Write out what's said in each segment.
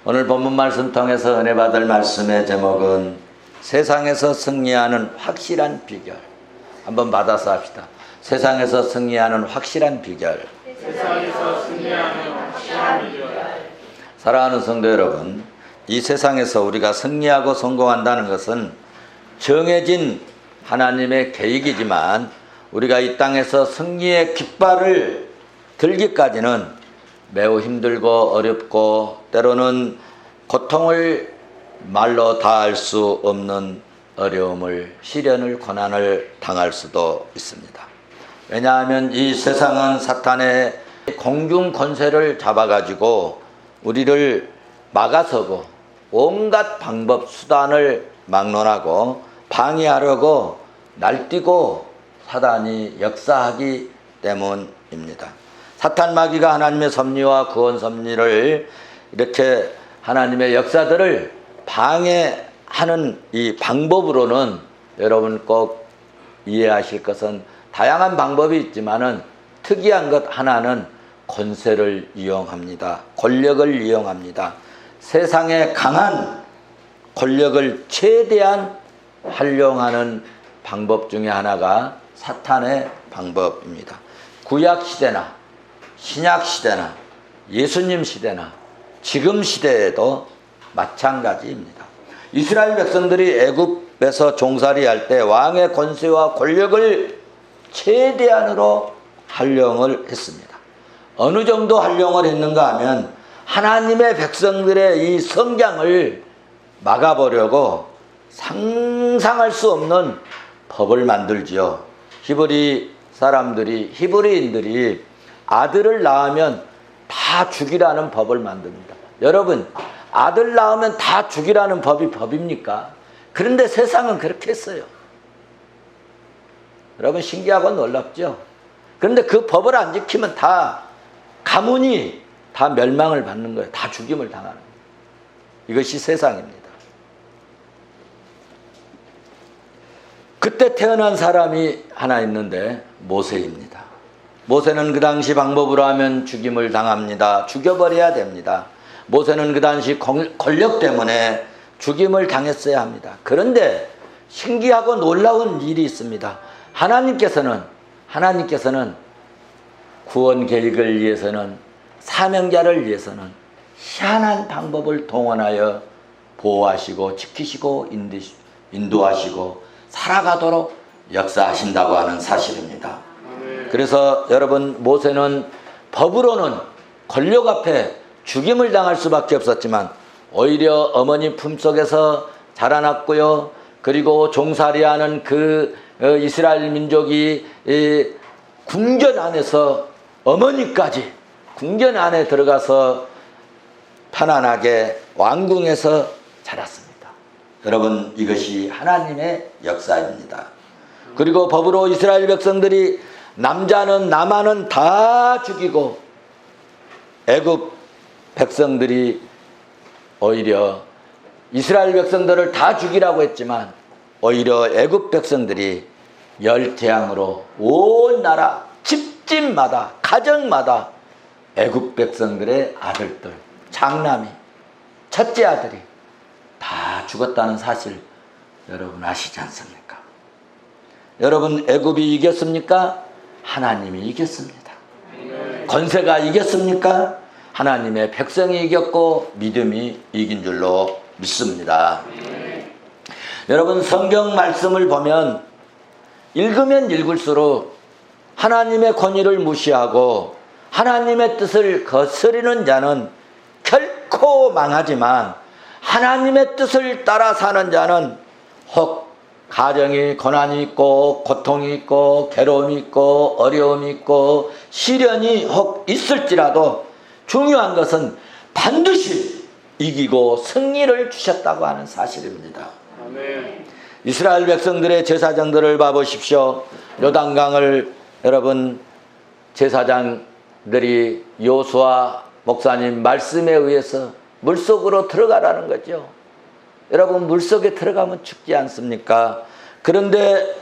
오늘 본문 말씀 통해서 은혜 받을 말씀의 제목은 세상에서 승리하는 확실한 비결. 한번 받아서 합시다. 세상에서 승리하는 확실한 비결. 세상에서 승리하는 확실한 비결. 사랑하는 성도 여러분, 이 세상에서 우리가 승리하고 성공한다는 것은 정해진 하나님의 계획이지만 우리가 이 땅에서 승리의 깃발을 들기까지는 매우 힘들고 어렵고 때로는 고통을 말로 다할 수 없는 어려움을, 시련을, 고난을 당할 수도 있습니다. 왜냐하면 이 세상은 사탄의 공중 권세를 잡아가지고 우리를 막아서고 온갖 방법, 수단을 막론하고 방해하려고 날뛰고 사단이 역사하기 때문입니다. 사탄 마귀가 하나님의 섭리와 구원 섭리를 이렇게 하나님의 역사들을 방해하는 이 방법으로는 여러분 꼭 이해하실 것은 다양한 방법이 있지만은 특이한 것 하나는 권세를 이용합니다. 권력을 이용합니다. 세상에 강한 권력을 최대한 활용하는 방법 중에 하나가 사탄의 방법입니다. 구약 시대나 신약 시대나 예수님 시대나 지금 시대에도 마찬가지입니다. 이스라엘 백성들이 애굽에서 종살이할 때 왕의 권세와 권력을 최대한으로 활용을 했습니다. 어느 정도 활용을 했는가 하면 하나님의 백성들의 이 성장을 막아보려고 상상할 수 없는 법을 만들지요. 히브리인들이 아들을 낳으면 다 죽이라는 법을 만듭니다. 여러분, 아들 낳으면 다 죽이라는 법이 법입니까? 그런데 세상은 그렇게 했어요. 여러분, 신기하고 놀랍죠? 그런데 그 법을 안 지키면 다 가문이 다 멸망을 받는 거예요. 다 죽임을 당하는 거예요. 이것이 세상입니다. 그때 태어난 사람이 하나 있는데 모세입니다. 모세는 그 당시 방법으로 하면 죽임을 당합니다. 죽여버려야 됩니다. 모세는 그 당시 권력 때문에 죽임을 당했어야 합니다. 그런데 신기하고 놀라운 일이 있습니다. 하나님께서는 구원 계획을 위해서는, 사명자를 위해서는 희한한 방법을 동원하여 보호하시고 지키시고 인도하시고 살아가도록 역사하신다고 하는 사실입니다. 그래서 여러분, 모세는 법으로는 권력 앞에 죽임을 당할 수밖에 없었지만 오히려 어머니 품속에서 자라났고요. 그리고 종살이하는 그 이스라엘 민족이 궁전 안에서 어머니까지 궁전 안에 들어가서 편안하게 왕궁에서 자랐습니다. 여러분, 이것이 하나님의 역사입니다. 그리고 법으로 이스라엘 백성들이 남아는 다 죽이고 애굽 백성들이 오히려 이스라엘 백성들을 다 죽이라고 했지만 오히려 애굽 백성들이 열재앙으로 온 나라 집집마다 가정마다 애굽 백성들의 아들들, 장남이, 첫째 아들이 다 죽었다는 사실 여러분 아시지 않습니까? 여러분, 애굽이 이겼습니까? 하나님이 이겼습니다. 권세가 이겼습니까? 하나님의 백성이 이겼고 믿음이 이긴 줄로 믿습니다. 여러분, 성경 말씀을 보면 읽으면 읽을수록 하나님의 권위를 무시하고 하나님의 뜻을 거스르는 자는 결코 망하지만 하나님의 뜻을 따라 사는 자는 혹 가정이 고난이 있고 고통이 있고 괴로움이 있고 어려움이 있고 시련이 혹 있을지라도 중요한 것은 반드시 이기고 승리를 주셨다고 하는 사실입니다. 아멘. 이스라엘 백성들의 제사장들을 봐보십시오. 요단강을 여러분, 제사장들이 여호수아 목사님 말씀에 의해서 물속으로 들어가라는 거죠. 여러분, 물속에 들어가면 죽지 않습니까? 그런데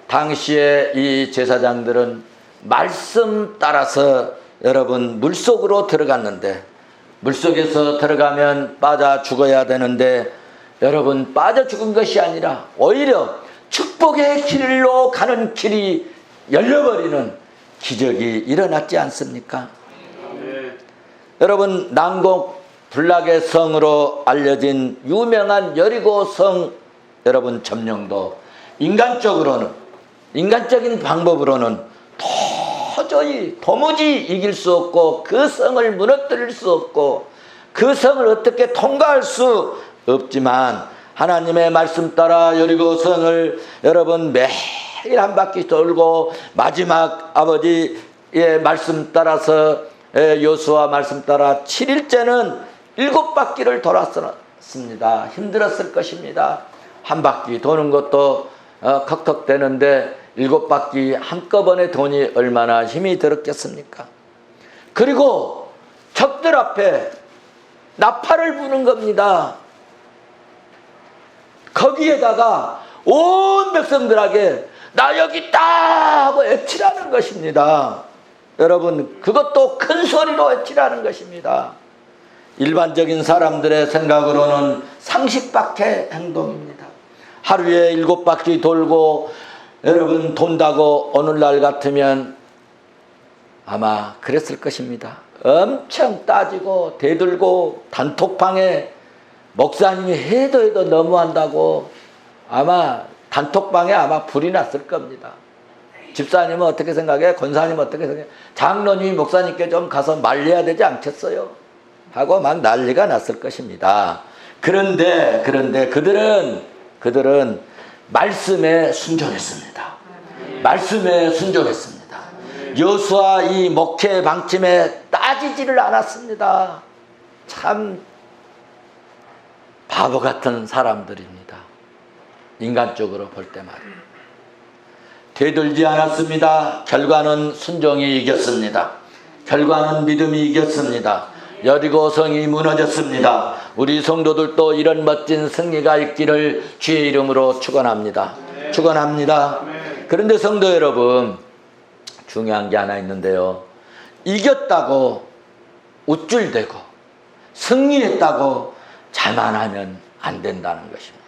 당시에 이 제사장들은 말씀 따라서 여러분 물속으로 들어갔는데 물속에서 들어가면 빠져 죽어야 되는데 여러분 빠져 죽은 것이 아니라 오히려 축복의 길로 가는 길이 열려버리는 기적이 일어났지 않습니까? 여러분 난곡 불락의 성으로 알려진 유명한 여리고 성 여러분 점령도 인간적인 방법으로는 도무지 이길 수 없고 그 성을 무너뜨릴 수 없고 그 성을 어떻게 통과할 수 없지만 하나님의 말씀 따라 여리고 성을 여러분 매일 한 바퀴 돌고 마지막 아버지의 말씀 따라서 여호수아 말씀 따라 7일째는 7바퀴를 돌았습니다. 힘들었을 것입니다. 한 바퀴 도는 것도 컥컥대는데 7바퀴 한꺼번에 도니 얼마나 힘이 들었겠습니까? 그리고 적들 앞에 나팔을 부는 겁니다. 거기에다가 온 백성들에게 나 여기 있다 하고 외치라는 것입니다. 여러분 그것도 큰 소리로 외치라는 것입니다. 일반적인 사람들의 생각으로는 상식 밖의 행동입니다. 하루에 7바퀴 돌고 여러분 돈다고 오늘날 같으면 아마 그랬을 것입니다. 엄청 따지고 대들고 단톡방에 목사님이 해도 너무한다고 아마 단톡방에 아마 불이 났을 겁니다. 집사님은 어떻게 생각해? 권사님은 어떻게 생각해? 장로님이 목사님께 좀 가서 말려야 되지 않겠어요? 하고 막 난리가 났을 것입니다. 그런데 그들은 말씀에 순종했습니다. 말씀에 순종했습니다. 여호수아 이 목회 방침에 따지지를 않았습니다. 참 바보 같은 사람들입니다. 인간적으로 볼 때마다 되돌지 않았습니다. 결과는 순종이 이겼습니다. 결과는 믿음이 이겼습니다. 여리고 성이 무너졌습니다. 우리 성도들도 이런 멋진 승리가 있기를 주의 이름으로 축원합니다. 축원합니다. 그런데 성도 여러분 중요한 게 하나 있는데요. 이겼다고 우쭐대고 승리했다고 자만하면 안 된다는 것입니다.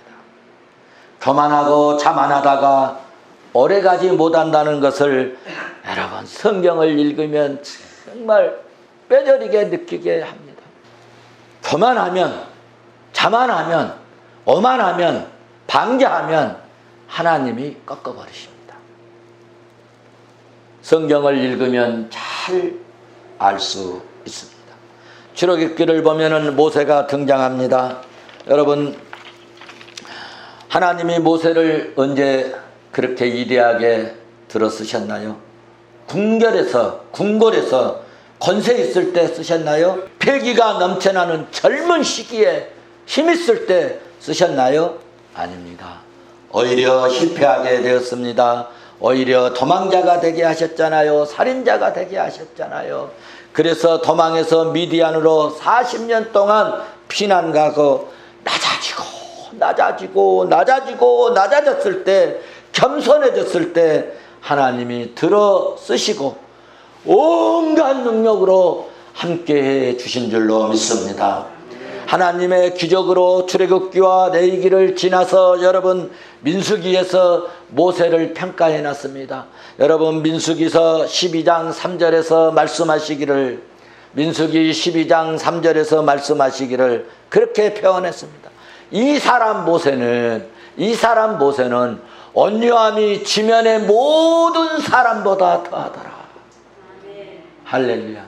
교만하고 자만하다가 오래가지 못한다는 것을 여러분 성경을 읽으면 정말 뼈저리게 느끼게 합니다. 교만하면 자만하면 오만하면 방자하면 하나님이 꺾어버리십니다. 성경을 읽으면 잘 알 수 있습니다. 출애굽기를 보면은 모세가 등장합니다. 여러분 하나님이 모세를 언제 그렇게 위대하게 들어 쓰셨나요? 궁궐에서 권세 있을 때 쓰셨나요? 패기가 넘쳐나는 젊은 시기에 힘 있을 때 쓰셨나요? 아닙니다. 오히려 실패하게 되었습니다. 오히려 도망자가 되게 하셨잖아요. 살인자가 되게 하셨잖아요. 그래서 도망해서 미디안으로 40년 동안 피난 가고 낮아졌을 때 겸손해졌을 때 하나님이 들어 쓰시고 온갖 능력으로 함께해 주신 줄로 믿습니다. 하나님의 기적으로 출애굽기와 레위기를 지나서 여러분 민수기에서 모세를 평가해 놨습니다. 여러분 민수기서 12장 3절에서 말씀하시기를 민수기 12장 3절에서 말씀하시기를 그렇게 표현했습니다. 이 사람 모세는 온유함이 지면의 모든 사람보다 더하더라. 할렐루야.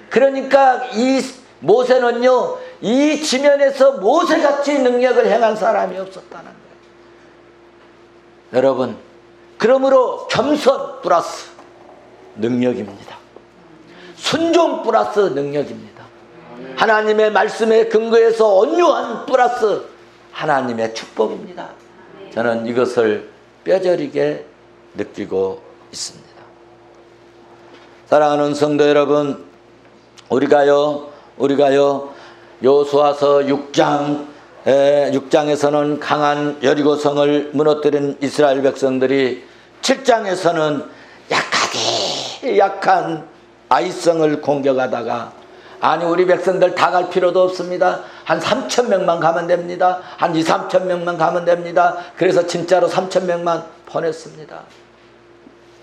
그러니까 이 모세는요, 이 지면에서 모세같이 능력을 행한 사람이 없었다는 거예요. 여러분, 그러므로 겸손 플러스 능력입니다. 순종 플러스 능력입니다. 하나님의 말씀에 근거해서 온유한 플러스 하나님의 축복입니다. 저는 이것을 뼈저리게 느끼고 있습니다. 사랑하는 성도 여러분, 우리가요 여호수아서 6장에서는 강한 여리고성을 무너뜨린 이스라엘 백성들이 7장에서는 약한 아이성을 공격하다가 아니 우리 백성들 다 갈 필요도 없습니다. 한 3,000명만 가면 됩니다. 한 2, 3,000명만 가면 됩니다. 그래서 진짜로 3,000명만 보냈습니다.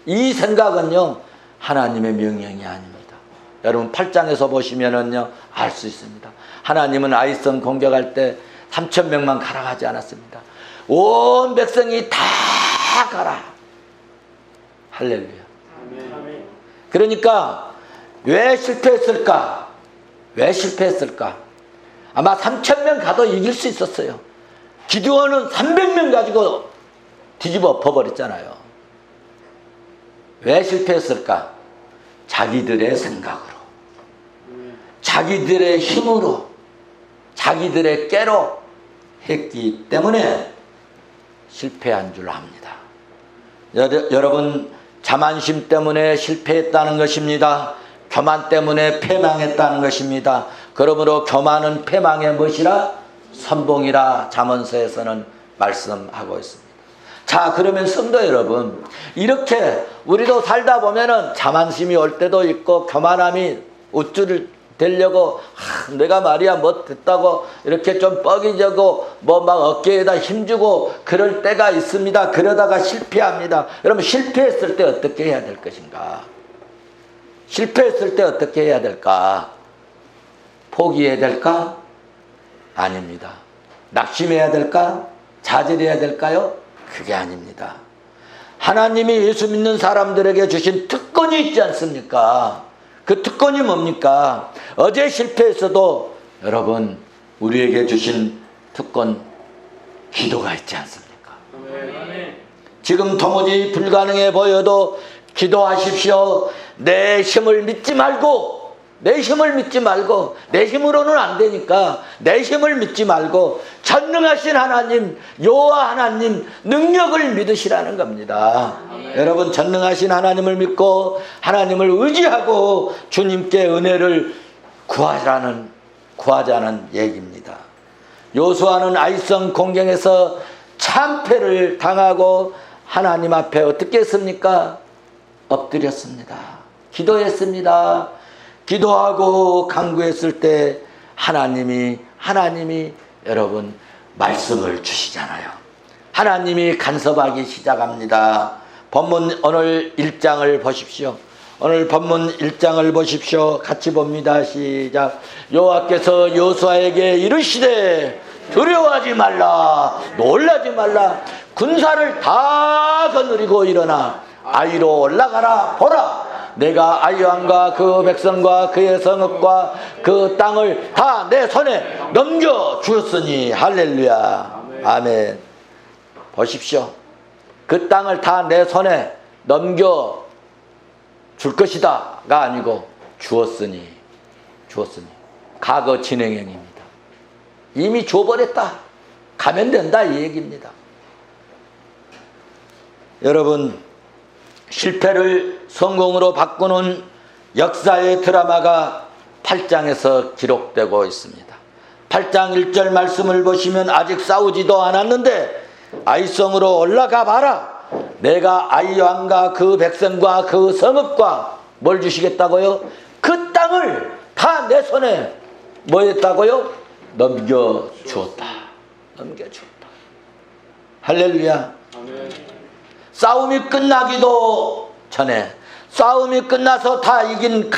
이 생각은요 하나님의 명령이 아닙니다. 여러분 8장에서 보시면은요 알 수 있습니다. 하나님은 아이성 공격할 때 3,000명만 가라 하지 않았습니다. 온 백성이 다 가라. 할렐루야. 그러니까 왜 실패했을까? 왜 실패했을까? 아마 3,000명 가도 이길 수 있었어요. 기드온은 300명 가지고 뒤집어 엎어버렸잖아요. 왜 실패했을까? 자기들의 생각으로, 자기들의 힘으로, 자기들의 깨로 했기 때문에 실패한 줄 압니다. 여러분 자만심 때문에 실패했다는 것입니다. 교만 때문에 패망했다는 것입니다. 그러므로 교만은 패망의 무엇이라? 선봉이라 잠언서에서는 말씀하고 있습니다. 자, 그러면 성도 여러분, 이렇게 우리도 살다 보면은 자만심이 올 때도 있고 교만함이 우쭐을 되려고 내가 말이야 뭐 됐다고 이렇게 좀 뻐기져고 뭐 막 어깨에다 힘주고 그럴 때가 있습니다. 그러다가 실패합니다. 여러분 실패했을 때 어떻게 해야 될 것인가? 실패했을 때 어떻게 해야 될까? 포기해야 될까? 아닙니다. 낙심해야 될까? 좌절해야 될까요? 그게 아닙니다. 하나님이 예수 믿는 사람들에게 주신 특권이 있지 않습니까? 그 특권이 뭡니까? 어제 실패했어도 여러분 우리에게 주신 특권 기도가 있지 않습니까? 지금 도무지 불가능해 보여도 기도하십시오. 내 힘을 믿지 말고, 내 힘을 믿지 말고, 내 힘으로는 안 되니까 내 힘을 믿지 말고 전능하신 하나님, 여호와 하나님 능력을 믿으시라는 겁니다. 여러분 전능하신 하나님을 믿고 하나님을 의지하고 주님께 은혜를 구하자는 얘기입니다. 요수아는 아이성 공경에서 참패를 당하고 하나님 앞에 어떻게 했습니까? 엎드렸습니다. 기도했습니다. 기도하고 간구했을 때 하나님이 여러분 말씀을 주시잖아요. 하나님이 간섭하기 시작합니다. 본문 오늘 1장을 보십시오. 오늘 본문 1장을 보십시오. 같이 봅니다. 시작. 여호와께서 요수아에게 이르시되 두려워하지 말라, 놀라지 말라. 군사를 다 거느리고 일어나 아이로 올라가라. 보라, 내가 아이 왕과 그 백성과 그의 성읍과 그 땅을 다 내 손에 넘겨 주었으니. 할렐루야. 아멘. 보십시오. 그 땅을 다 내 손에 넘겨 줄 것이다가 아니고 주었으니. 과거 진행형입니다. 이미 줘버렸다. 가면 된다 이 얘기입니다. 여러분 실패를 성공으로 바꾸는 역사의 드라마가 8장에서 기록되고 있습니다. 8장 1절 말씀을 보시면 아직 싸우지도 않았는데 아이성으로 올라가 봐라. 내가 아이 왕과 그 백성과 그 성읍과 뭘 주시겠다고요? 그 땅을 다 내 손에 뭐 했다고요? 넘겨주었다. 할렐루야. 아멘. 싸움이 끝나기도 전에, 싸움이 끝나서 다 이긴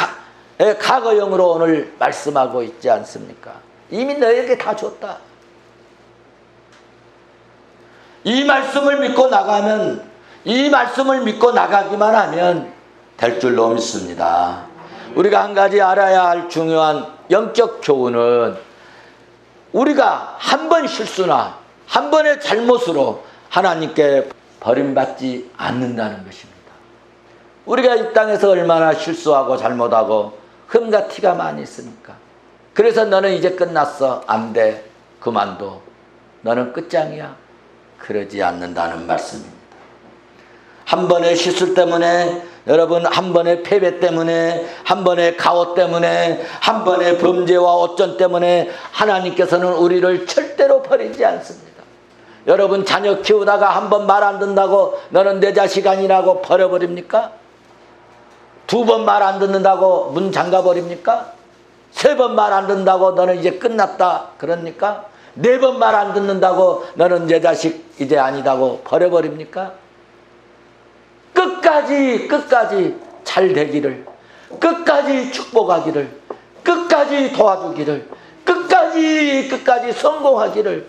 과거형으로 오늘 말씀하고 있지 않습니까? 이미 너에게 다 줬다. 이 말씀을 믿고 나가면, 이 말씀을 믿고 나가기만 하면 될 줄로 믿습니다. 우리가 한 가지 알아야 할 중요한 영적 교훈은 우리가 한 번 실수나 한 번의 잘못으로 하나님께 버림받지 않는다는 것입니다. 우리가 이 땅에서 얼마나 실수하고 잘못하고 흠과 티가 많이 있으니까. 그래서 너는 이제 끝났어. 안 돼. 그만둬. 너는 끝장이야. 그러지 않는다는 말씀입니다. 한 번의 실수 때문에, 여러분 한 번의 패배 때문에, 한 번의 가오 때문에, 한 번의 범죄와 오점 때문에 하나님께서는 우리를 절대로 버리지 않습니다. 여러분 자녀 키우다가 한 번 말 안 듣는다고 너는 내 자식 아니라고 버려버립니까? 두 번 말 안 듣는다고 문 잠가버립니까? 3번 말 안 듣는다고 너는 이제 끝났다 그럽니까? 4번 말 안 듣는다고 너는 내 자식 이제 아니다고 버려버립니까? 끝까지 잘 되기를, 끝까지 축복하기를, 끝까지 도와주기를, 끝까지 성공하기를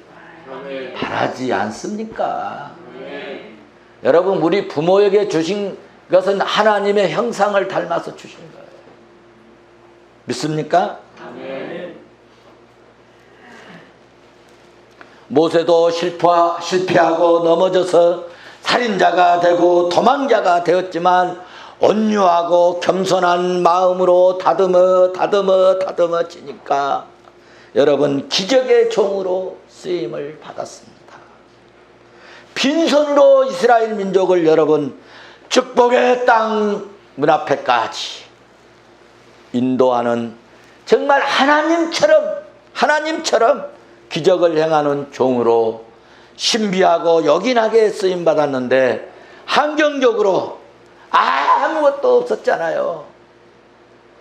아멘. 바라지 않습니까? 아멘. 여러분, 우리 부모에게 주신 것은 하나님의 형상을 닮아서 주신 거예요. 믿습니까? 아멘. 모세도 실패하고 넘어져서 살인자가 되고 도망자가 되었지만 온유하고 겸손한 마음으로 다듬어지니까 여러분 기적의 종으로 쓰임을 받았습니다. 빈손으로 이스라엘 민족을 여러분 축복의 땅 문 앞에까지 인도하는 정말 하나님처럼 기적을 행하는 종으로 신비하고 요긴하게 쓰임받았는데 환경적으로 아무것도 없었잖아요.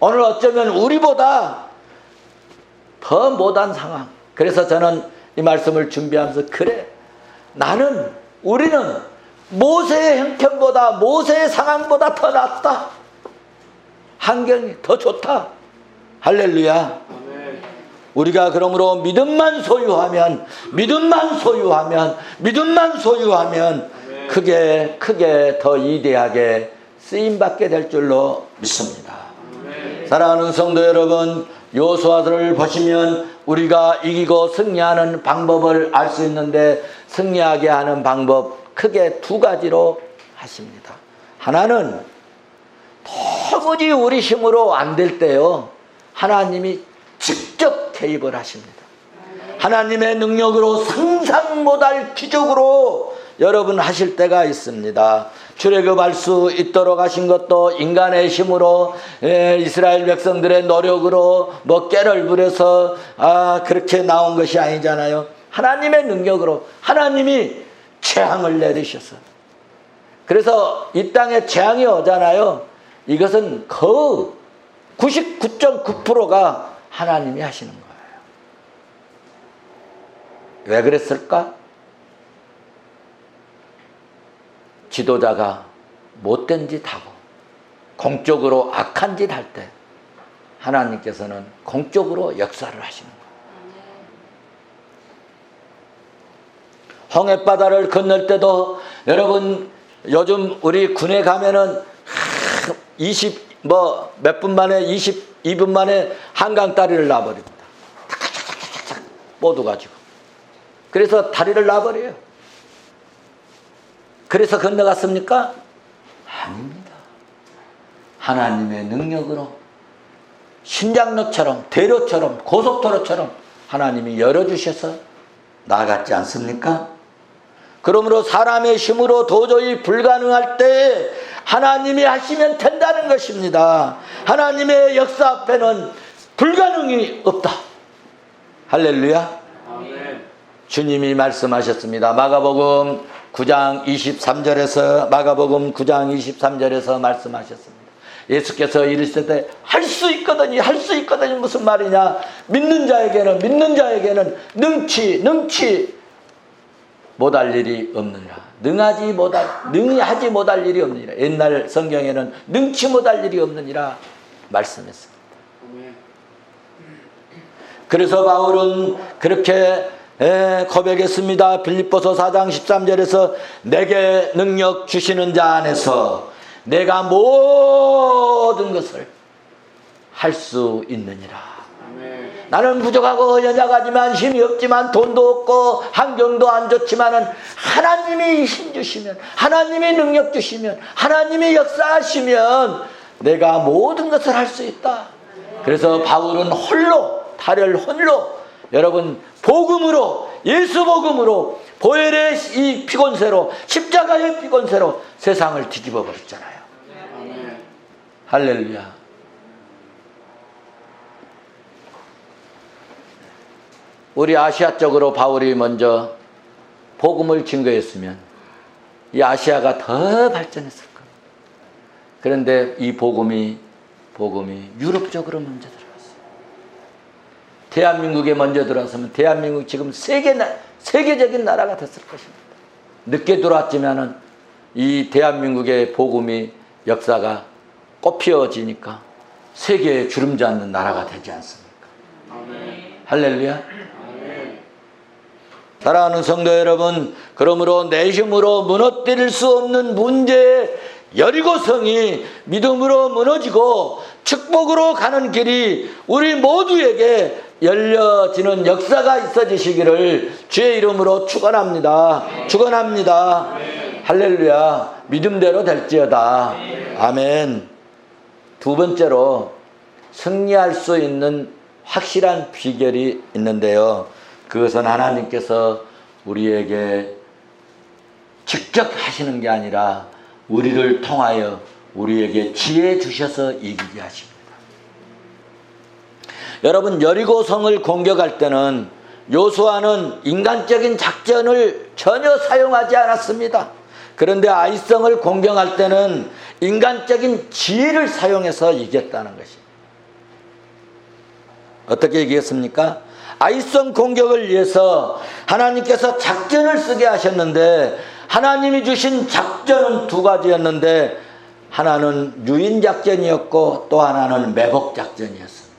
오늘 어쩌면 우리보다 더 못한 상황. 그래서 저는 이 말씀을 준비하면서 그래, 우리는 모세의 형편보다 모세의 상황보다 더 낫다. 환경이 더 좋다. 할렐루야. 아멘. 우리가 그러므로 믿음만 소유하면 크게 더 위대하게 쓰임받게 될 줄로 믿습니다. 아멘. 사랑하는 성도 여러분, 여호수아서를 보시면 우리가 이기고 승리하는 방법을 알 수 있는데 승리하게 하는 방법 크게 2가지로 하십니다. 하나는 도무지 우리 힘으로 안 될 때요, 하나님이 직접 개입을 하십니다. 하나님의 능력으로 상상 못할 기적으로 여러분 하실 때가 있습니다. 출애굽할 수 있도록 하신 것도 인간의 힘으로, 이스라엘 백성들의 노력으로 꾀를 부려서 그렇게 나온 것이 아니잖아요. 하나님의 능력으로 하나님이 재앙을 내리셔서, 그래서 이 땅에 재앙이 오잖아요. 이것은 거의 99.9%가 하나님이 하시는 거예요. 왜 그랬을까? 지도자가 못된 짓 하고 공적으로 악한 짓 할 때 하나님께서는 공적으로 역사를 하시는 거예요. 홍해바다를 건널 때도 여러분, 요즘 우리 군에 가면은 몇 분 만에 22분 만에 한강 다리를 놔버립니다. 모두 가지고. 그래서 다리를 놔버려요. 그래서 건너갔습니까? 아닙니다. 하나님의 능력으로 신장로처럼, 대로처럼, 고속도로처럼 하나님이 열어주셔서 나아갔지 않습니까? 그러므로 사람의 힘으로 도저히 불가능할 때 하나님이 하시면 된다는 것입니다. 하나님의 역사 앞에는 불가능이 없다. 할렐루야. 아멘. 주님이 말씀하셨습니다. 마가복음 9장 23절에서 말씀하셨습니다. 예수께서 이르시되 할 수 있거든이 무슨 말이냐? 믿는 자에게는 능히 못할 일이 없느니라. 능히 못할 일이 없느니라. 옛날 성경에는 능치 못할 일이 없느니라 말씀했습니다. 아멘. 그래서 바울은 그렇게 고백했습니다. 빌립보서 4장 13절에서 내게 능력 주시는 자 안에서 내가 모든 것을 할 수 있느니라. 아멘. 나는 부족하고 연약하지만 힘이 없지만 돈도 없고 환경도 안 좋지만은 하나님이 힘 주시면, 하나님이 능력 주시면, 하나님이 역사하시면 내가 모든 것을 할 수 있다. 그래서 바울은 달을 홀로 여러분 복음으로, 예수 복음으로, 보혈의 이 피곤세로, 십자가의 피곤세로 세상을 뒤집어 버렸잖아요. 아멘. 할렐루야. 우리 아시아 쪽으로 바울이 먼저 복음을 증거했으면 이 아시아가 더 발전했을 겁니다. 그런데 이 복음이 유럽 쪽으로 먼저 들어갔어요. 대한민국에 먼저 들어왔으면 대한민국 지금 세계적인 나라가 됐을 것입니다. 늦게 들어왔지만은 이 대한민국의 복음이 역사가 꽃피어지니까 세계에 주름잡는 나라가 되지 않습니까? 아멘. 할렐루야. 아멘. 사랑하는 성도 여러분, 그러므로 내 힘으로 무너뜨릴 수 없는 문제의 여리고성이 믿음으로 무너지고 축복으로 가는 길이 우리 모두에게 열려지는 역사가 있어지시기를 주의 이름으로 축원합니다. 축원합니다. 할렐루야. 믿음대로 될지어다. 아멘. 두 번째로 승리할 수 있는 확실한 비결이 있는데요. 그것은 하나님께서 우리에게 직접 하시는 게 아니라 우리를 통하여 우리에게 지혜 주셔서 이기게 하십니다. 여러분, 여리고성을 공격할 때는 요수아는 인간적인 작전을 전혀 사용하지 않았습니다. 그런데 아이성을 공격할 때는 인간적인 지혜를 사용해서 이겼다는 것입니다. 어떻게 이겼습니까? 아이성 공격을 위해서 하나님께서 작전을 쓰게 하셨는데 하나님이 주신 작전은 두 가지였는데 하나는 유인작전이었고 또 하나는 매복작전이었습니다.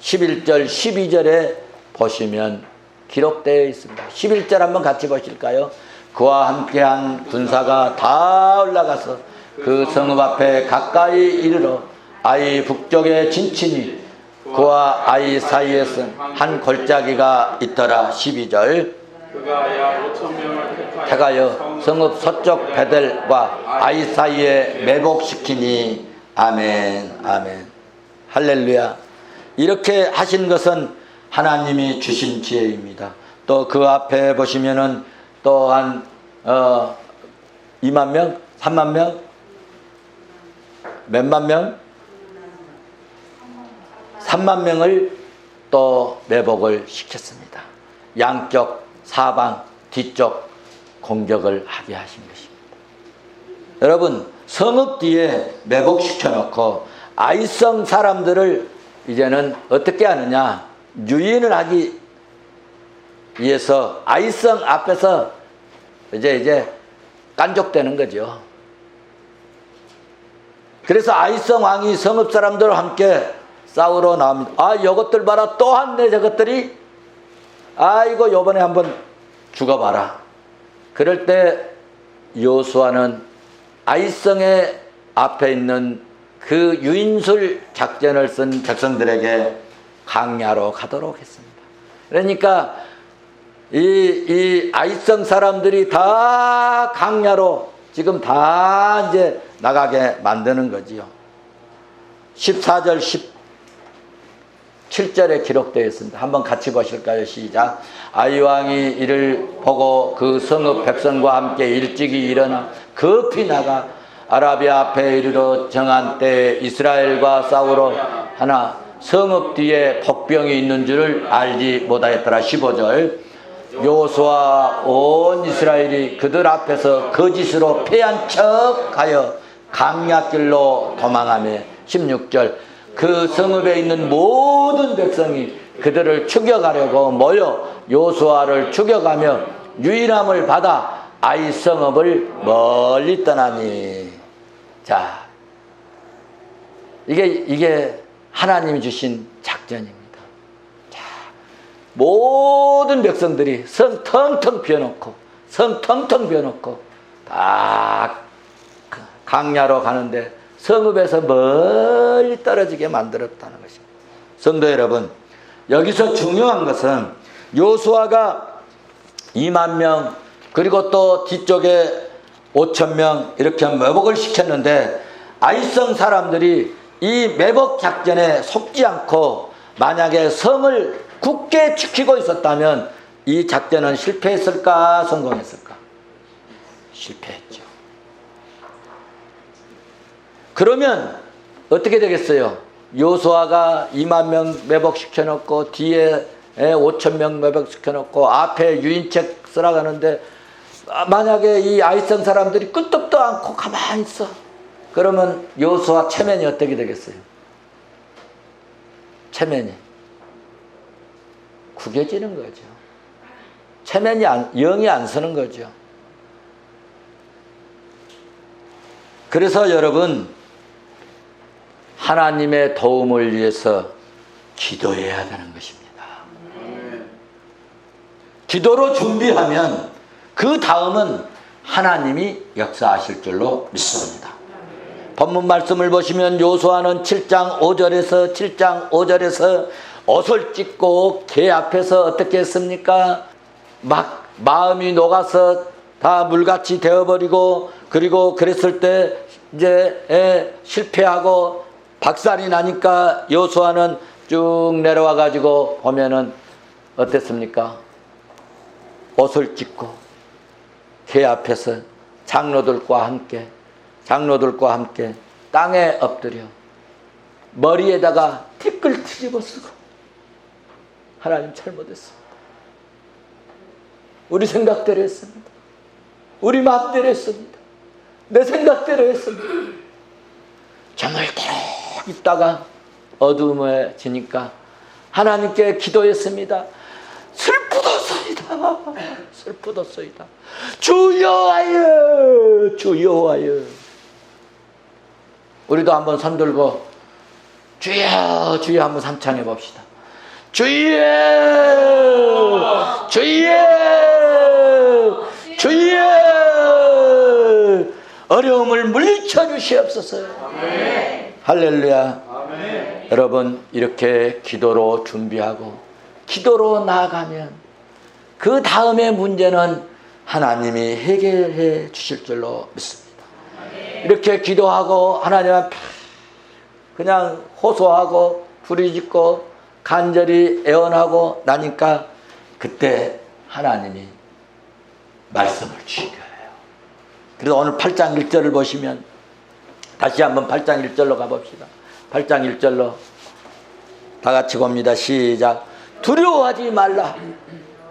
11절 12절에 보시면 기록되어 있습니다. 11절 한번 같이 보실까요? 그와 함께한 군사가 다 올라가서 그 성읍 앞에 가까이 이르러 아이 북쪽에 진치니 그와 아이 사이에서 한 골짜기가 있더라. 12절 그가 약 5,000명을 택하여 성읍 서쪽 베델과 아이 사이에 매복시키니. 아멘. 아멘. 할렐루야. 이렇게 하신 것은 하나님이 주신 지혜입니다. 또 그 앞에 보시면은 또한 2만 명? 3만 명? 몇만 명? 3만 명을 또 매복을 시켰습니다. 양쪽, 사방, 뒤쪽 공격을 하게 하신 것입니다. 여러분, 성읍 뒤에 매복시켜 놓고 아이성 사람들을 이제는 어떻게 하느냐? 유인을 하기 위해서 아이성 앞에서 이제 깐족되는 거죠. 그래서 아이성 왕이 성읍 사람들과 함께 싸우러 나옵니다. 아, 이것들 봐라. 또 한네 저것들이. 아이고, 요번에 한번 죽어봐라. 그럴 때 여호수아는 아이성의 앞에 있는 그 유인술 작전을 쓴 백성들에게 강야로 가도록 했습니다. 그러니까 이 아이성 사람들이 다 강야로 지금 다 이제 나가게 만드는 거지요. 14절 17절에 기록되어 있습니다. 한번 같이 보실까요? 시작. 아이 왕이 이를 보고 그 성읍 백성과 함께 일찍이 일어나 급히 나가 아라비아 앞에 이르러 정한 때에 이스라엘과 싸우러 하나 성읍 뒤에 복병이 있는 줄을 알지 못하였더라. 15절. 여호수아와 온 이스라엘이 그들 앞에서 거짓으로 패한 척하여 강야길로 도망하며 16절. 그 성읍에 있는 모든 백성이 그들을 추격하려고 모여 여호수아를 추격하며 유인함을 받아 아이 성읍을 멀리 떠나니. 자, 이게 하나님이 주신 작전입니다. 자, 모든 백성들이 성 텅텅 비워놓고 다 강야로 가는데 성읍에서 멀리 떨어지게 만들었다는 것입니다. 성도 여러분, 여기서 중요한 것은 여호수아가 2만 명 그리고 또 뒤쪽에 5천 명 이렇게 매복을 시켰는데 아이성 사람들이 이 매복 작전에 속지 않고 만약에 성을 굳게 지키고 있었다면 이 작전은 실패했을까 성공했을까? 실패했죠. 그러면 어떻게 되겠어요? 여호수아가 2만 명 매복시켜 놓고 뒤에 5천 명 매복시켜 놓고 앞에 유인책 쓰라가는데 만약에 이 아이성 사람들이 끄떡도 않고 가만히 있어. 그러면 여호수아 체면이 어떻게 되겠어요? 체면이 구겨지는 거죠. 체면이 영이 안 서는 거죠. 그래서 여러분, 하나님의 도움을 위해서 기도해야 되는 것입니다. 기도로 준비하면 그 다음은 하나님이 역사하실 줄로 믿습니다. 본문 말씀을 보시면 요수아는 7장 5절에서 옷을 찢고 개 앞에서 어떻게 했습니까? 막 마음이 녹아서 다 물같이 되어버리고, 그리고 그랬을 때 이제 실패하고 박살이 나니까 요수아는 쭉 내려와 가지고 보면은 어땠습니까? 옷을 찢고 개 앞에서 장로들과 함께 땅에 엎드려 머리에다가 티끌 뒤집어 쓰고, 하나님 잘못했습니다. 우리 생각대로 했습니다. 우리 마음대로 했습니다. 내 생각대로 했습니다. 저물도록 있다가 어두워지니까 하나님께 기도했습니다. 슬프도소이다. 주여하여, 주여하여. 우리도 한번 손 들고 주여, 주여 한번 삼창해 봅시다. 주여, 주여, 주여. 어려움을 물리쳐 주시옵소서. 아멘. 할렐루야. 아멘. 여러분, 이렇게 기도로 준비하고 기도로 나아가면 그 다음의 문제는 하나님이 해결해 주실 줄로 믿습니다. 이렇게 기도하고 하나님 앞에 그냥 호소하고 부르짖고 간절히 애원하고 나니까 그때 하나님이 말씀을 주신 거예요. 그래서 오늘 8장 1절을 보시면 다시 한번 8장 1절로 가봅시다. 8장 1절로 다 같이 봅니다. 시작. 두려워하지 말라.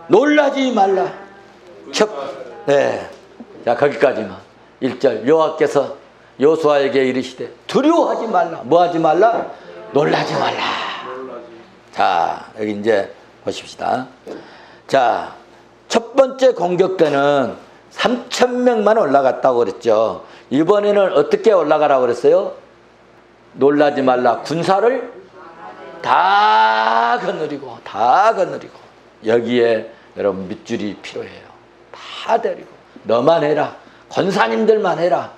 놀라지 말라. 자, 거기까지만. 1절. 여호와께서 요수아에게 이르시되 두려워하지 말라. 뭐 하지 말라? 놀라지 말라. 자, 여기 이제 보십시다. 자, 첫 번째 공격 때는 3,000명만 올라갔다고 그랬죠. 이번에는 어떻게 올라가라고 그랬어요? 놀라지 말라. 군사를 다 거느리고 여기에 여러분 밑줄이 필요해요. 다 데리고 너만 해라. 권사님들만 해라.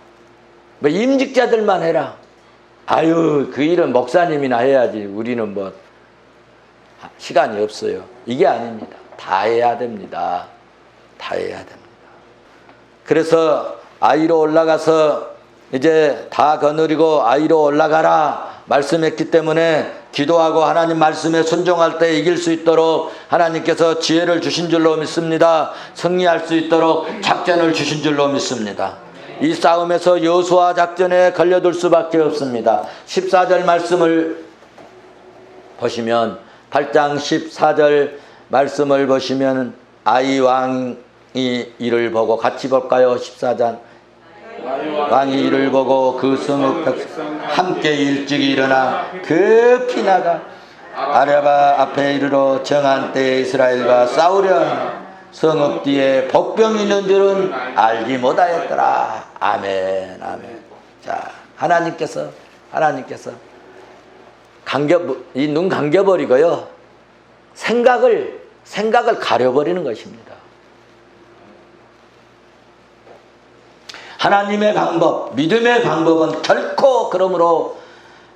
뭐 임직자들만 해라. 아유, 그 일은 목사님이나 해야지. 우리는 뭐 시간이 없어요. 이게 아닙니다. 다 해야 됩니다. 다 해야 됩니다. 그래서 아이로 올라가서 이제 다 거느리고 아이로 올라가라 말씀했기 때문에 기도하고 하나님 말씀에 순종할 때 이길 수 있도록 하나님께서 지혜를 주신 줄로 믿습니다. 승리할 수 있도록 작전을 주신 줄로 믿습니다. 이 싸움에서 여호수아 작전에 걸려들 수밖에 없습니다. 14절 말씀을 보시면 8장 14절 말씀을 보시면 아이 왕이 이를 보고 같이 볼까요? 14장 왕이 이를 보고 그 성읍 백성 함께 일찍 일어나 급히 나가 아라바 앞에 이르러 정한 때에 이스라엘과 싸우려 성읍 뒤에 복병이 있는 줄은 알지 못하였더라. 아멘, 아멘. 자, 하나님께서 이 눈 감겨버리고요, 생각을 가려버리는 것입니다. 하나님의 방법, 믿음의 방법은 결코 그러므로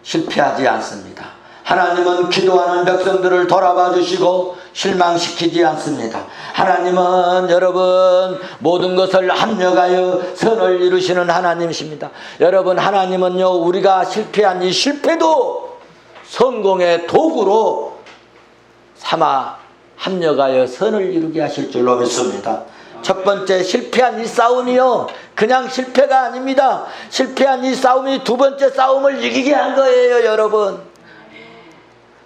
실패하지 않습니다. 하나님은 기도하는 백성들을 돌아봐 주시고 실망시키지 않습니다. 하나님은 여러분 모든 것을 합력하여 선을 이루시는 하나님이십니다. 여러분, 하나님은요, 우리가 실패한 이 실패도 성공의 도구로 삼아 합력하여 선을 이루게 하실 줄로 믿습니다. 첫 번째, 실패한 이 싸움이요, 그냥 실패가 아닙니다. 실패한 이 싸움이 두 번째 싸움을 이기게 한 거예요. 여러분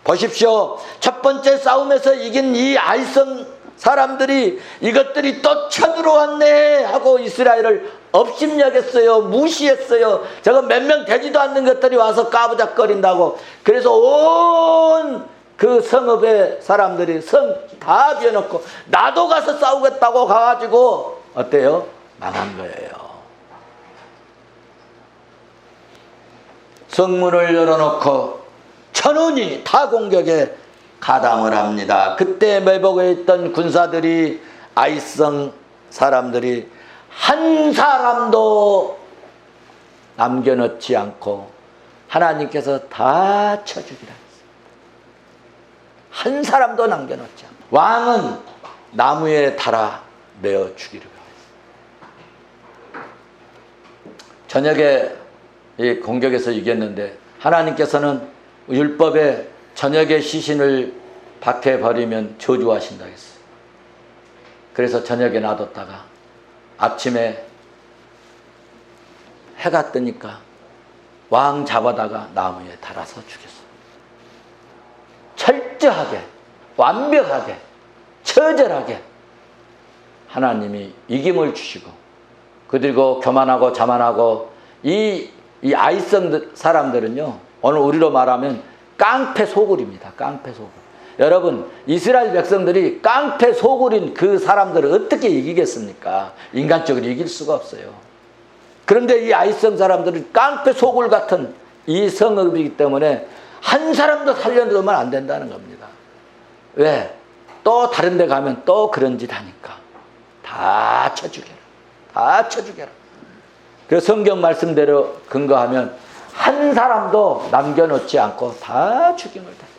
보십시오. 첫 번째 싸움에서 이긴 이 아이성 사람들이 이것들이 또 쳐들어왔네 하고 이스라엘을 업심여겼어요. 무시했어요. 저거 몇 명 되지도 않는 것들이 와서 까부작거린다고. 그래서 온 그 성읍의 사람들이 성 다 비워놓고 나도 가서 싸우겠다고 가가지고 어때요? 망한 거예요. 성문을 열어놓고 천운이 다 공격에 가담을 합니다. 그때 매복에 있던 군사들이 아이성 사람들이 한 사람도 남겨놓지 않고 하나님께서 다 쳐주기라 했어요. 한 사람도 남겨놓지 않고. 왕은 나무에 달아 내어 죽이려고 했어요. 저녁에 이 공격에서 이겼는데 하나님께서는 율법에 저녁에 시신을 박해버리면 저주하신다 했어요. 그래서 저녁에 놔뒀다가 아침에 해가 뜨니까 왕 잡아다가 나무에 달아서 죽였어요. 철저하게, 완벽하게, 처절하게 하나님이 이김을 주시고, 그리고 교만하고 자만하고 이 아이성 사람들은요, 오늘 우리로 말하면 깡패 소굴입니다. 깡패 소굴. 여러분, 이스라엘 백성들이 깡패 소굴인 그 사람들을 어떻게 이기겠습니까? 인간적으로 이길 수가 없어요. 그런데 이 아이성 사람들은 깡패 소굴 같은 이 성읍이기 때문에 한 사람도 살려두면 안 된다는 겁니다. 왜? 또 다른 데 가면 또 그런 짓 하니까. 다 쳐죽여라. 다 쳐죽여라. 그래서 성경 말씀대로 근거하면 한 사람도 남겨놓지 않고 다 죽임을 당했어요.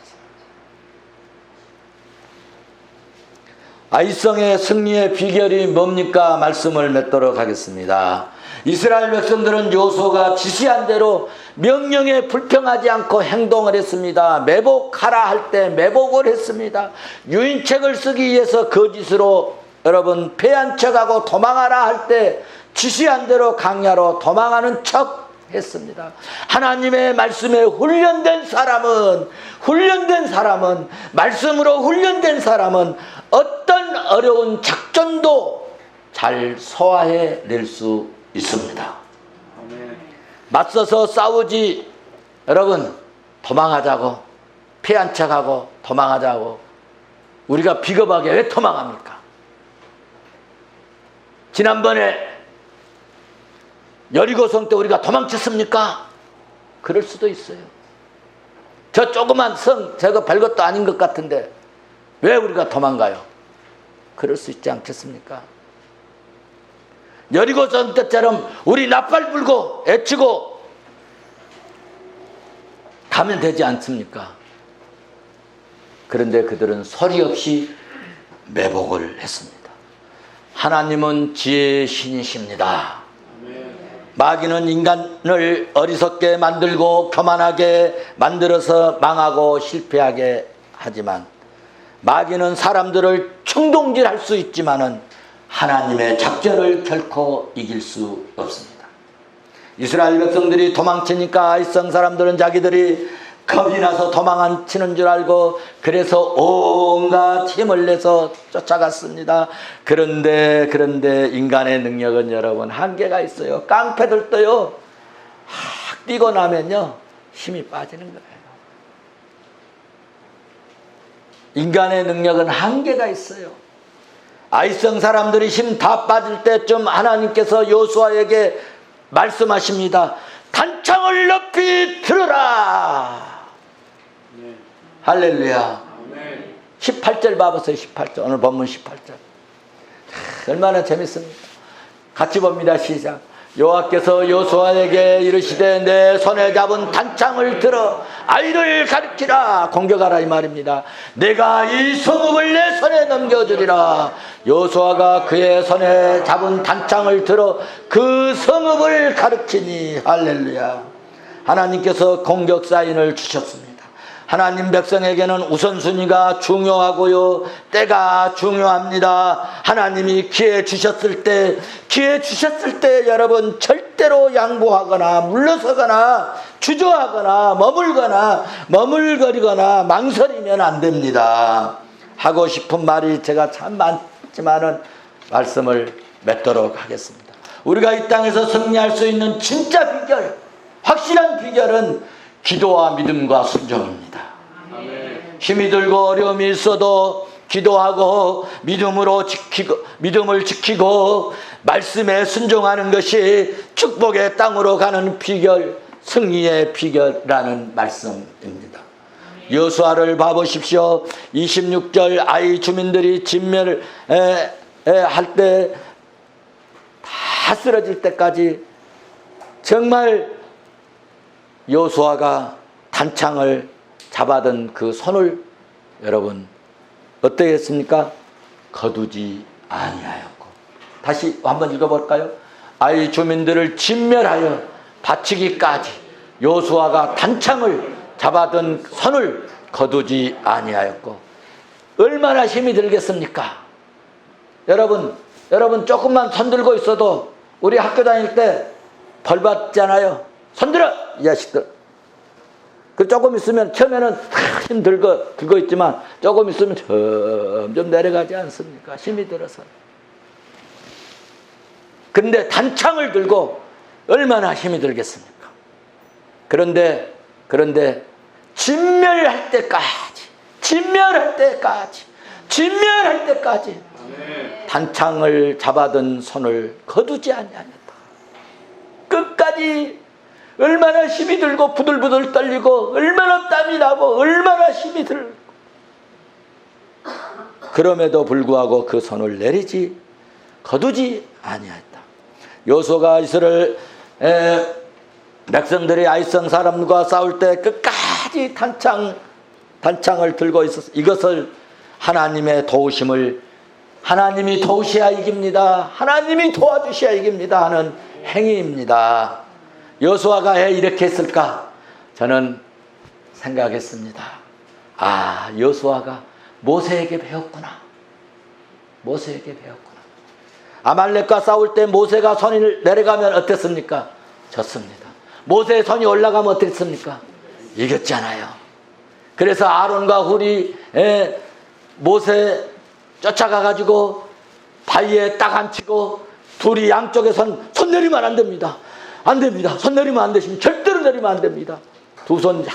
아이성의 승리의 비결이 뭡니까? 말씀을 맺도록 하겠습니다. 이스라엘 백성들은 여호수아가 지시한 대로 명령에 불평하지 않고 행동을 했습니다. 매복하라 할 때 매복을 했습니다. 유인책을 쓰기 위해서 거짓으로 여러분 패한 척하고 도망하라 할 때 지시한 대로 강야로 도망하는 척 했습니다. 하나님의 말씀에 훈련된 사람은 말씀으로 훈련된 사람은 어떤 어려운 작전도 잘 소화해 낼 수 있습니다. 맞서서 싸우지, 여러분 도망하자고 패한 척하고 도망하자고 우리가 비겁하게 왜 도망합니까? 지난번에 여리고성 때 우리가 도망쳤습니까? 그럴 수도 있어요. 저 조그만 성, 저거 별것도 아닌 것 같은데 왜 우리가 도망가요? 그럴 수 있지 않겠습니까? 여리고성 때처럼 우리 나팔 불고 애치고 가면 되지 않습니까? 그런데 그들은 소리 없이 매복을 했습니다. 하나님은 지혜의 신이십니다. 마귀는 인간을 어리석게 만들고 교만하게 만들어서 망하고 실패하게 하지만, 마귀는 사람들을 충동질할 수 있지만은 하나님의 작전을 결코 이길 수 없습니다. 이스라엘 백성들이 도망치니까 아이성 사람들은 자기들이 겁이 나서 도망치는 줄 알고 그래서 온갖 힘을 내서 쫓아갔습니다. 그런데 인간의 능력은 여러분 한계가 있어요. 깡패들도요 확 뛰고 나면요 힘이 빠지는 거예요. 인간의 능력은 한계가 있어요. 아이성 사람들이 힘 다 빠질 때쯤 하나님께서 여호수아에게 말씀하십니다. 단창을 높이 들어라. 네. 할렐루야. 네. 18절 봐보세요. 18절. 오늘 본문 18절. 얼마나 재밌습니까? 같이 봅니다. 시작. 여호와께서 여호수아에게 이르시되 내 손에 잡은 단창을 들어 아이를 가리키라. 공격하라 이 말입니다. 내가 이 성읍을 내 손에 넘겨주리라. 여호수아가 그의 손에 잡은 단창을 들어 그 성읍을 가리키니. 할렐루야. 하나님께서 공격 사인을 주셨습니다. 하나님 백성에게는 우선순위가 중요하고요, 때가 중요합니다. 하나님이 기회 주셨을 때 여러분 절대로 양보하거나 물러서거나 주저하거나 머물거리거나 망설이면 안 됩니다. 하고 싶은 말이 제가 참 많지만은 말씀을 맺도록 하겠습니다. 우리가 이 땅에서 승리할 수 있는 진짜 비결, 확실한 비결은 기도와 믿음과 순종입니다. 힘이 들고 어려움이 있어도 기도하고 믿음을 지키고 말씀에 순종하는 것이 축복의 땅으로 가는 비결, 승리의 비결이라는 말씀입니다. 여호수아를 봐보십시오. 26절 아이 주민들이 진멸을 할 때 다 쓰러질 때까지 정말 여호수아가 단창을 잡아든 그 손을 여러분 어떻게 했습니까? 거두지 아니하였고. 다시 한번 읽어볼까요? 아이 주민들을 진멸하여 바치기까지 여호수아가 단창을 잡아든 손을 거두지 아니하였고. 얼마나 힘이 들겠습니까? 여러분 조금만 손 들고 있어도 우리 학교 다닐 때 벌 받잖아요. 손 들어 이 자식들. 그 조금 있으면 처음에는 힘 들고 있지만 조금 있으면 점점 내려가지 않습니까? 힘이 들어서. 근데 단창을 들고 얼마나 힘이 들겠습니까? 그런데 진멸할 때까지 단창을 잡아든 손을 거두지 아니하였다. 끝까지 얼마나 힘이 들고 부들부들 떨리고 얼마나 땀이 나고 얼마나 힘이 들고 그럼에도 불구하고 그 손을 거두지 아니하였다. 여호수아가 이스라엘 백성들이 아이성 사람과 싸울 때 끝까지 단창을 들고 있었어. 이것을 하나님의 도우심을 하나님이 도우셔야 이깁니다. 하나님이 도와주셔야 이깁니다 하는 행위입니다. 여호수아가 왜 이렇게 했을까? 저는 생각했습니다. 아, 여호수아가 모세에게 배웠구나. 아말렉과 싸울 때 모세가 손을 내려가면 어땠습니까? 졌습니다. 모세의 손이 올라가면 어땠습니까? 이겼잖아요. 그래서 아론과 훌이 모세 쫓아가가지고 바위에 딱 앉히고 둘이 양쪽에 손 내리면 안 됩니다. 손 내리면 안 되시면 절대로 내리면 안 됩니다. 두 손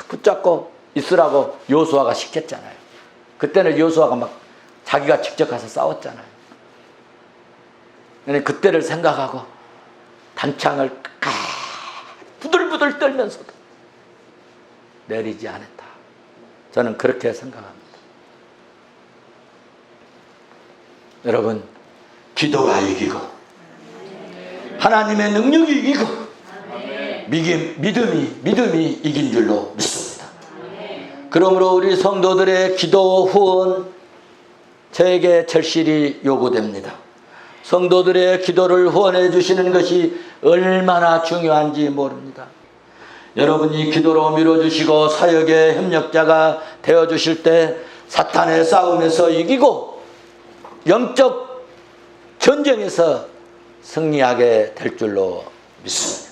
붙잡고 있으라고 여호수아가 시켰잖아요. 그때는 여호수아가 막 자기가 직접 가서 싸웠잖아요. 그때를 생각하고 단창을 부들부들 떨면서도 내리지 않았다. 저는 그렇게 생각합니다. 여러분, 기도가 이기고 하나님의 능력이 이기고 믿음이 이긴 줄로 믿습니다. 그러므로 우리 성도들의 기도 후원 저에게 절실히 요구됩니다. 성도들의 기도를 후원해 주시는 것이 얼마나 중요한지 모릅니다. 여러분이 기도로 밀어주시고 사역의 협력자가 되어주실 때 사탄의 싸움에서 이기고 영적 전쟁에서 승리하게 될 줄로 믿습니다.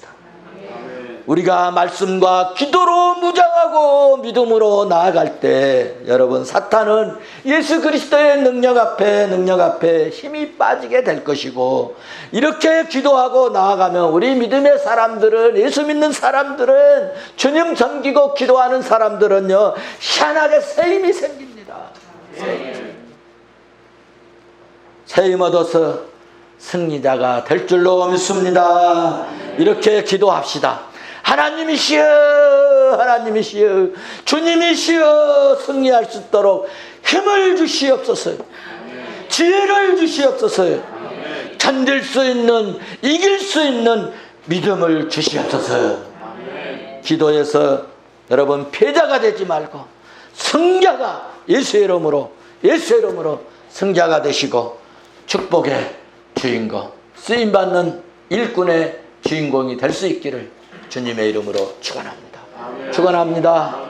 우리가 말씀과 기도로 무장하고 믿음으로 나아갈 때 여러분 사탄은 예수 그리스도의 능력 앞에 힘이 빠지게 될 것이고, 이렇게 기도하고 나아가면 우리 믿음의 사람들은, 예수 믿는 사람들은, 주님 섬기고 기도하는 사람들은요 희한하게 새 힘이 생깁니다. 새 힘 얻어서 승리자가 될 줄로 믿습니다. 이렇게 기도합시다. 하나님이시여 주님이시여 승리할 수 있도록 힘을 주시옵소서. 지혜를 주시옵소서. 견딜 수 있는, 이길 수 있는 믿음을 주시옵소서. 기도에서 여러분 패자가 되지 말고 승자가, 예수의 이름으로 승자가 되시고 축복의 주인공, 쓰임받는 일꾼의 주인공이 될 수 있기를 주님의 이름으로 축원합니다. 축원합니다.